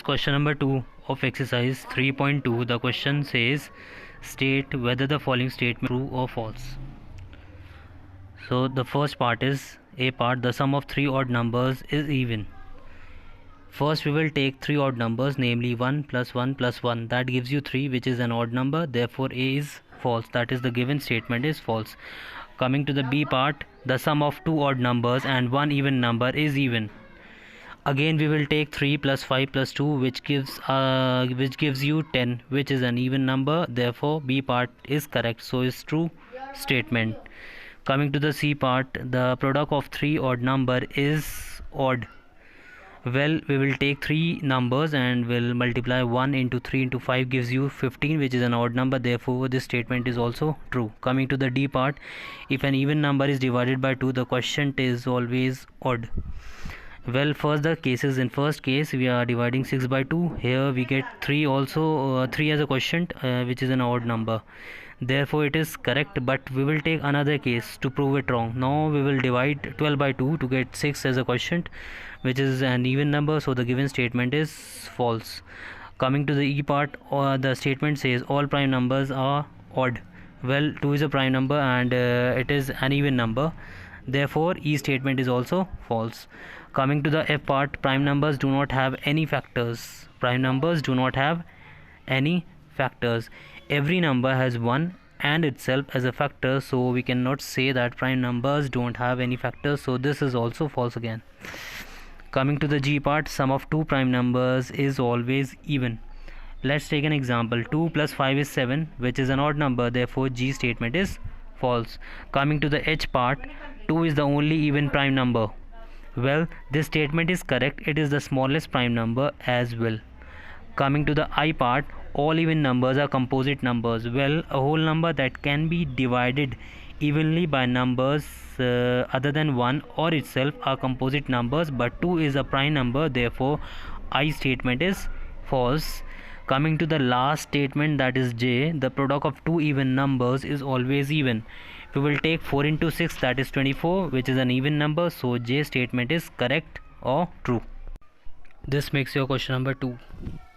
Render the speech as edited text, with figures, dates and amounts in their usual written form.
question number 2 of exercise 3.2. The question says state whether the following statement is true or false. So the first part is A part, the sum of three odd numbers is even. First we will take three odd numbers, namely 1 plus 1 plus 1, that gives you 3, which is an odd number, therefore A is false, that is the given statement is false. Coming to the B part, the sum of two odd numbers and one even number is even. Again we will take 3 plus 5 plus 2, which gives you 10, which is an even number, therefore B part is correct, so is true statement. Coming to the C part, the product of three odd number is odd. Well, we will take three numbers and will multiply 1 into 3 into 5 gives you 15, which is an odd number, therefore this statement is also true. Coming to the D part, if an even number is divided by 2, the quotient is always odd. Well, first the cases. In first case we are dividing 6 by 2. Here we get 3 also, 3 as a quotient, which is an odd number, therefore it is correct. But we will take another case to prove it wrong. Now we will divide 12 by 2 to get 6 as a quotient, which is an even number, so the given statement is false. Coming to the E part, the statement says all prime numbers are odd. Well, 2 is a prime number and it is an even number, therefore E statement is also false. Coming to the F part, prime numbers do not have any factors. Prime numbers do not have any factors. Every number has 1 and itself as a factor, so we cannot say that prime numbers don't have any factors, so this is also false again. Coming to the G part, sum of two prime numbers is always even. Let's take an example. 2 plus 5 is 7, which is an odd number, therefore G statement is false. Coming to the H part, 2 is the only even prime number. Well, this statement is correct, it is the smallest prime number as well. Coming to the I part, all even numbers are composite numbers. Well, a whole number that can be divided evenly by numbers other than 1 or itself are composite numbers, but 2 is a prime number, therefore I statement is false. Coming to the last statement, that is J, the product of two even numbers is always even. We will take 4 into 6, that is 24, which is an even number, so J statement is correct or true. This makes your question number 2.